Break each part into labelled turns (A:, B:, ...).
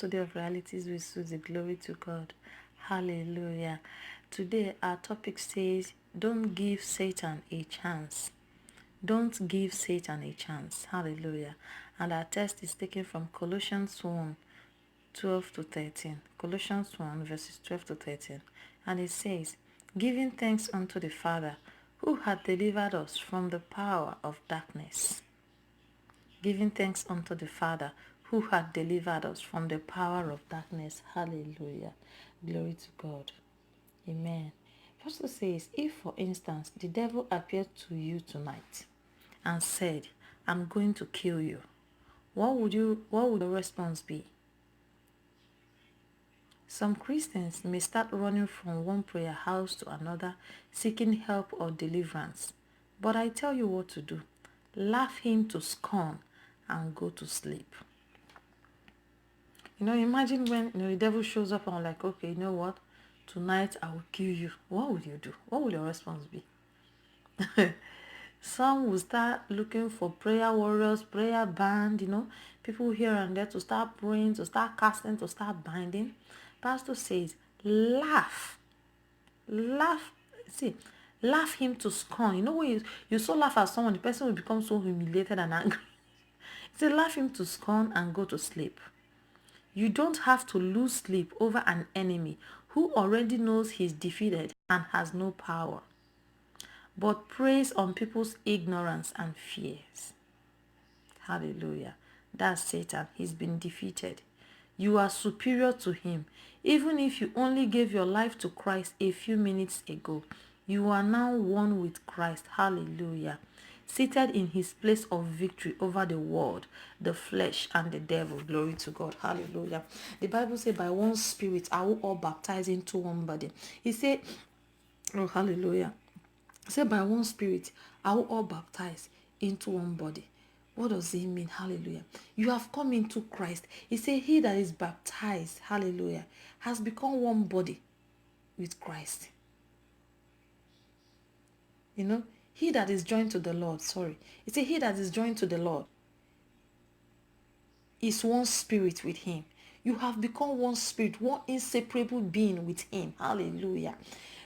A: study of realities with Susie. Glory to God. Hallelujah. Today our topic says, don't give Satan a chance. Don't give Satan a chance. Hallelujah. And our text is taken from Colossians 1, 12 to 13. Colossians 1 verses 12 to 13. And it says, giving thanks unto the Father, who had delivered us from the power of darkness. Giving thanks unto the Father, who had delivered us from the power of darkness. Hallelujah. Glory to God. Amen. Apostle says, if for instance the devil appeared to you tonight and said, I'm going to kill you, what would your response be? Some Christians may start running from one prayer house to another, seeking help or deliverance. But I tell you what to do. Laugh him to scorn and go to sleep. Imagine when the devil shows up and like, okay, you know what? Tonight I will kill you. What would you do? What would your response be? Some will start looking for prayer warriors, prayer band, people here and there to start praying, to start casting, to start binding. Pastor says, laugh. Laugh. See, laugh him to scorn. When you so laugh at someone, the person will become so humiliated and angry. Say, laugh him to scorn and go to sleep. You don't have to lose sleep over an enemy who already knows he's defeated and has no power, but preys on people's ignorance and fears. Hallelujah. That's Satan. He's been defeated. You are superior to him. Even if you only gave your life to Christ a few minutes ago, you are now one with Christ. Hallelujah. Seated in his place of victory over the world, the flesh, and the devil. Glory to God. Hallelujah. The Bible says, by one spirit are we all baptized into one body. He said, oh, hallelujah. He said, by one spirit are we all baptized into one body. What does it mean? Hallelujah. You have come into Christ. He said, he that is baptized, hallelujah, has become one body with Christ. He that is joined to the Lord, he said, he that is joined to the Lord is one spirit with him. You have become one spirit, one inseparable being with him. Hallelujah.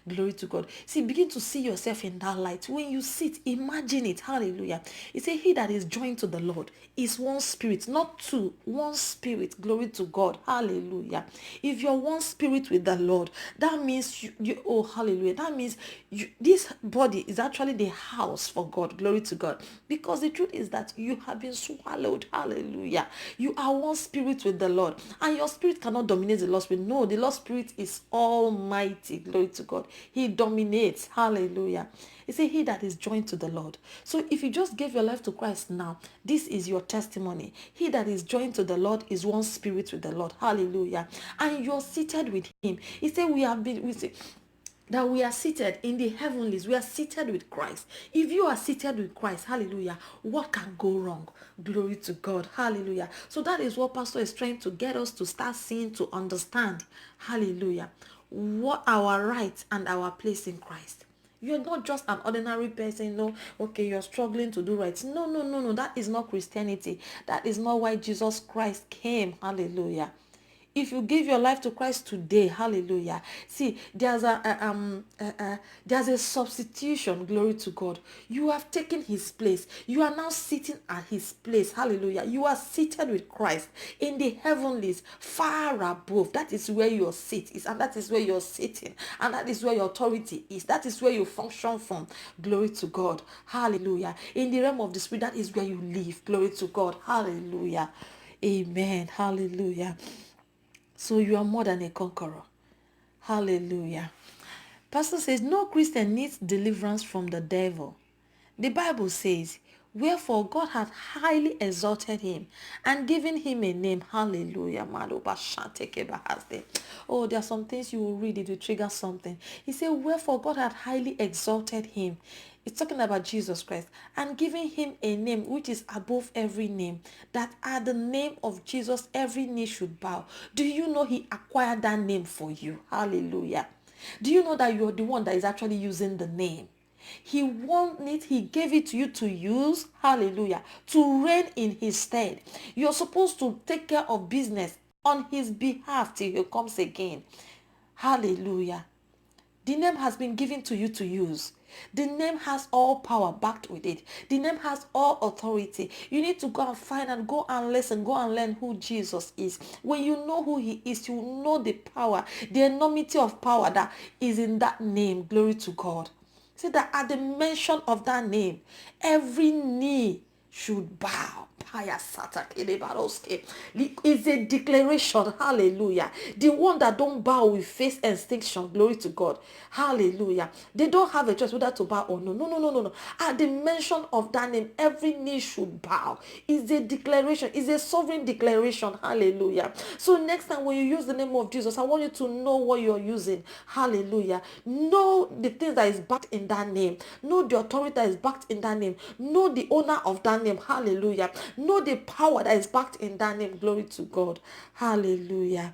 A: Glory to God. See, begin to see yourself in that light. When you sit, imagine it. Hallelujah. He said, he that is joined to the Lord is one spirit, not two, one spirit. Glory to God. Hallelujah. If you're one spirit with the Lord, that means oh, hallelujah. That means this body is actually the house for God. Glory to God. Because the truth is that you have been swallowed. Hallelujah. You are one spirit with the Lord, and your spirit cannot dominate the Lord Spirit. No, the Lord Spirit is almighty. Glory to God. He dominates. Hallelujah. He said, he that is joined to the Lord. So if you just gave your life to Christ now, this is your testimony. He that is joined to the Lord is one spirit with the Lord. Hallelujah. And you're seated with him. He said, that we are seated in the heavenlies. We are seated with Christ. If you are seated with Christ, hallelujah, what can go wrong? Glory to God. Hallelujah. So that is what Pastor is trying to get us to start seeing, to understand. Hallelujah. What our right and our place in Christ. You're not just an ordinary person, okay, you're struggling to do right. No. That is not Christianity. That is not why Jesus Christ came. Hallelujah. If you give your life to Christ today, hallelujah. See, there's a substitution, glory to God. You have taken his place. You are now sitting at his place, hallelujah. You are seated with Christ in the heavenlies, far above. That is where your seat is, and that is where you're sitting, and that is where your authority is. That is where you function from, glory to God, hallelujah. In the realm of the spirit, that is where you live, glory to God, hallelujah. Amen, hallelujah. So you are more than a conqueror. Hallelujah. Pastor says, no Christian needs deliverance from the devil. The Bible says, wherefore God hath highly exalted him and given him a name. Hallelujah. Oh, there are some things you will read, it will trigger something. He said, wherefore God hath highly exalted him. It's talking about Jesus Christ, and giving him a name which is above every name, that at the name of Jesus every knee should bow. Do you know he acquired that name for you? Hallelujah. Do you know that you're the one that is actually using the name? He won it, he gave it to you to use, hallelujah, to reign in his stead. You're supposed to take care of business on his behalf till he comes again. Hallelujah. The name has been given to you to use. The name has all power backed with it. The name has all authority. You need to go and find and go and listen, go and learn who Jesus is. When you know who he is, you know the power, the enormity of power that is in that name. Glory to God. See that at the mention of that name, every knee should bow. It's a declaration. Hallelujah. The one that don't bow will face extinction. Glory to God. Hallelujah. They don't have a choice whether to bow or no. No. At the mention of that name, every knee should bow. It's a declaration. It's a sovereign declaration. Hallelujah. So next time when you use the name of Jesus, I want you to know what you're using. Hallelujah. Know the things that is backed in that name. Know the authority that is backed in that name. Know the owner of that name. Hallelujah. Know the power that is backed in that name. Glory to God. Hallelujah.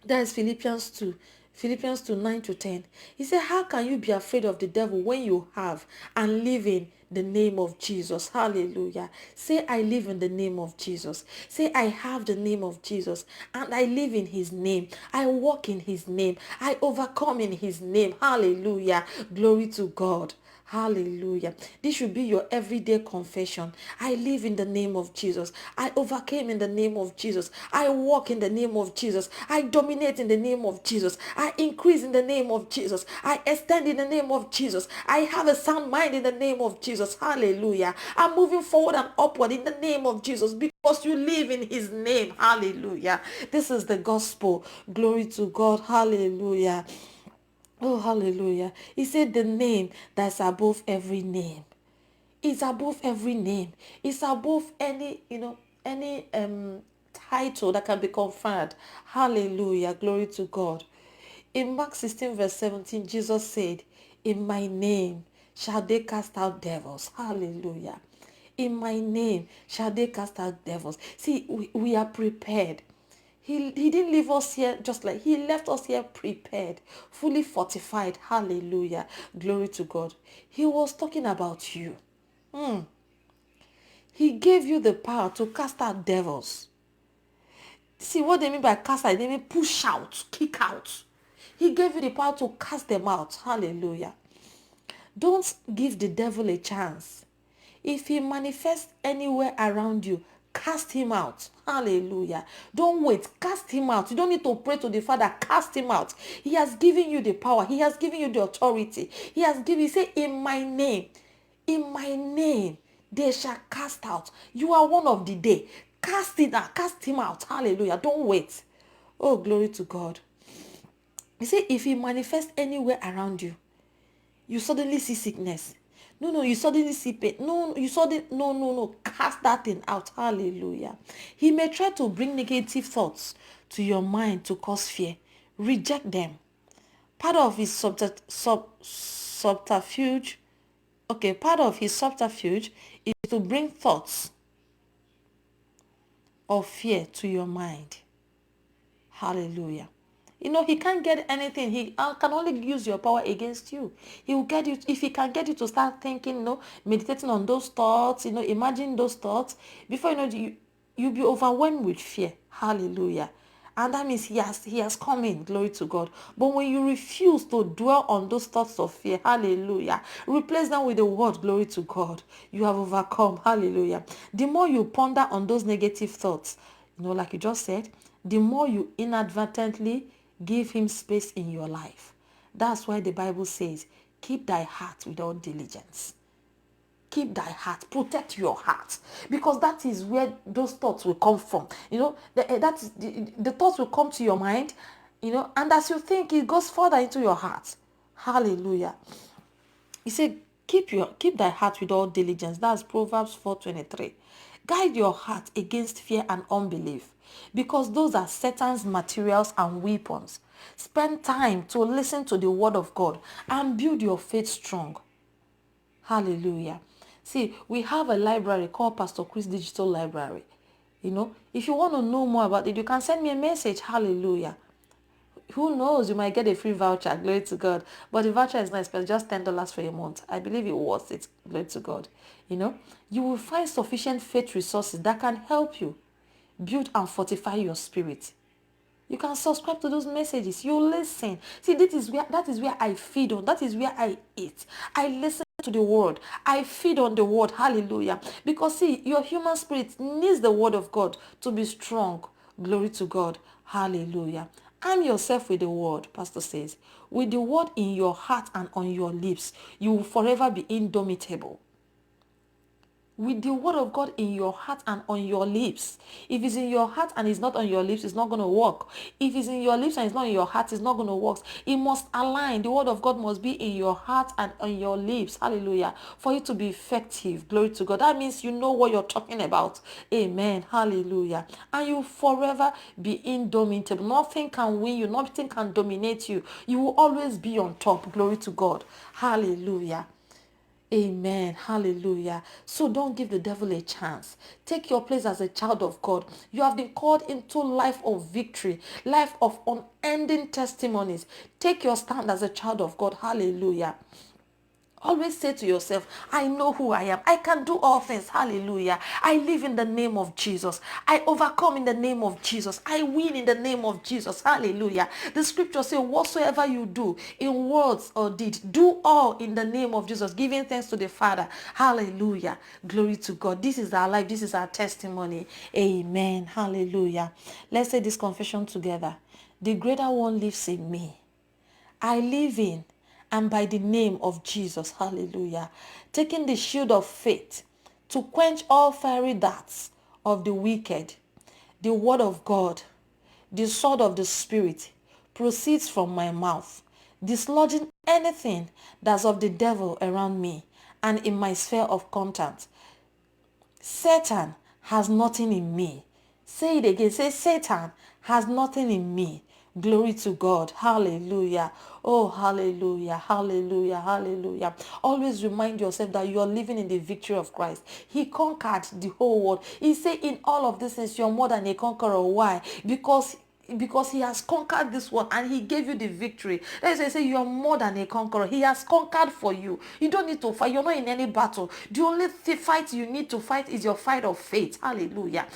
A: That is Philippians 2. Philippians 2, 9 to 10. He said, how can you be afraid of the devil when you have and live in the name of Jesus? Hallelujah. Say, I live in the name of Jesus. Say, I have the name of Jesus and I live in his name. I walk in his name. I overcome in his name. Hallelujah. Glory to God. Hallelujah. This should be your everyday confession. I live in the name of Jesus. I overcame in the name of Jesus. I walk in the name of Jesus. I dominate in the name of Jesus. I increase in the name of Jesus. I extend in the name of Jesus. I have a sound mind in the name of Jesus. Hallelujah. I'm moving forward and upward in the name of Jesus because you live in his name. Hallelujah. This is the gospel. Glory to God. Hallelujah. Oh, hallelujah. He said the name that's above every name. It's above every name. It's above any, any title that can be conferred. Hallelujah. Glory to God. In Mark 16 verse 17, Jesus said, in my name shall they cast out devils. Hallelujah. In my name shall they cast out devils. See, we are prepared. He didn't leave us here just like he left us here prepared, fully fortified. Hallelujah. Glory to God. He was talking about you. He gave you the power to cast out devils. See what they mean by cast out? They mean push out, kick out. He gave you the power to cast them out. Hallelujah. Don't give the devil a chance. If he manifests anywhere around you, cast him out. Hallelujah. Don't wait. Cast him out. You don't need to pray to the Father. Cast him out. He has given you the power. He has given you the authority. He has given you, say, in my name, they shall cast out. You are one of the day. Cast it out. Cast him out. Hallelujah. Don't wait. Oh, glory to God. You see, if he manifests anywhere around you, you suddenly see sickness. No, you suddenly see pain. No. Cast that thing out. Hallelujah. He may try to bring negative thoughts to your mind to cause fear. Reject them. Part of his subterfuge, part of his subterfuge is to bring thoughts of fear to your mind. Hallelujah. He can't get anything. He can only use your power against you. He will get you, if he can get you to start thinking, meditating on those thoughts, imagine those thoughts. Before you'll be overwhelmed with fear. Hallelujah. And that means he has come in. Glory to God. But when you refuse to dwell on those thoughts of fear, hallelujah, replace them with the word, glory to God, you have overcome. Hallelujah. The more you ponder on those negative thoughts, like you just said, the more you inadvertently give him space in your life. That's why the Bible says, keep thy heart with all diligence. Keep thy heart. Protect your heart. Because that is where those thoughts will come from. The thoughts will come to your mind, and as you think, it goes further into your heart. Hallelujah. He said, keep thy heart with all diligence. That's Proverbs 4:23. Guide your heart against fear and unbelief, because those are Satan's materials and weapons. Spend time to listen to the word of God and build your faith strong. Hallelujah. See, we have a library called Pastor Chris Digital Library. If you want to know more about it, you can send me a message. Hallelujah. Who knows, you might get a free voucher. Glory to God. But the voucher is not expensive, just $10 for a month. I believe it worth it. Glory to God. You will find sufficient faith resources that can help you build and fortify your spirit. You can subscribe to those messages. You listen. See, that is where I feed on. That is where I eat. I listen to the word. I feed on the word. Hallelujah. Because see, your human spirit needs the word of God to be strong. Glory to God. Hallelujah. Arm yourself with the word, Pastor says. With the word in your heart and on your lips, you will forever be indomitable. With the word of God in your heart and on your lips. If it's in your heart and it's not on your lips, it's not going to work. If it's in your lips and it's not in your heart, it's not going to work. It must align. The word of God must be in your heart and on your lips. Hallelujah. For it to be effective. Glory to God. That means you know what you're talking about. Amen. Hallelujah. And you forever be indomitable. Nothing can win you. Nothing can dominate you. You will always be on top. Glory to God. Hallelujah. Amen. Hallelujah. So don't give the devil a chance. Take your place as a child of God. You have been called into life of victory, life of unending testimonies. Take your stand as a child of God. Hallelujah. Always say to yourself, I know who I am. I can do all things. Hallelujah. I live in the name of Jesus. I overcome in the name of Jesus. I win in the name of Jesus. Hallelujah. The scripture says, whatsoever you do in words or deed, do all in the name of Jesus, giving thanks to the Father. Hallelujah. Glory to God. This is our life. This is our testimony. Amen. Hallelujah. Let's say this confession together. The greater one lives in me. I live in and by the name of Jesus. Hallelujah. Taking the shield of faith to quench all fiery darts of the wicked. The word of God, the sword of the Spirit, proceeds from my mouth, dislodging anything that's of the devil around me and in my sphere of contact. Satan has nothing in me. Say it again. Say, Satan has nothing in me. Glory to God. Hallelujah. Oh, hallelujah. Hallelujah. Hallelujah. Always remind yourself that you are living in the victory of Christ. He conquered the whole world. He said in all of this things, you're more than a conqueror. Why? Because he has conquered this one and he gave you the victory. That's why I say you are more than a conqueror. He has conquered for you. You don't need to fight. You're not in any battle. The only fight you need to fight is your fight of faith. Hallelujah.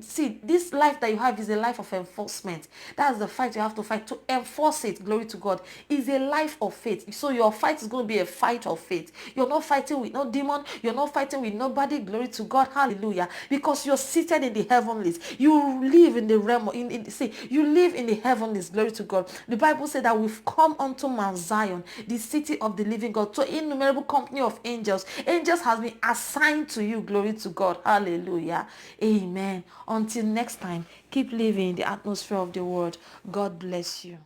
A: See, this life that you have is a life of enforcement. That's the fight you have to fight to enforce it. Glory to God. Is a life of faith. So your fight is going to be a fight of faith. You're not fighting with no demon. You're not fighting with nobody. Glory to God. Hallelujah. Because you're seated in the heavenlies. You live in the realm. You live in the heavenlies. Glory to God. The Bible said that we've come unto Mount Zion, the city of the living God, to innumerable company of angels. Angels has been assigned to you. Glory to God. Hallelujah. Amen. Until next time, keep living in the atmosphere of the word. God bless you.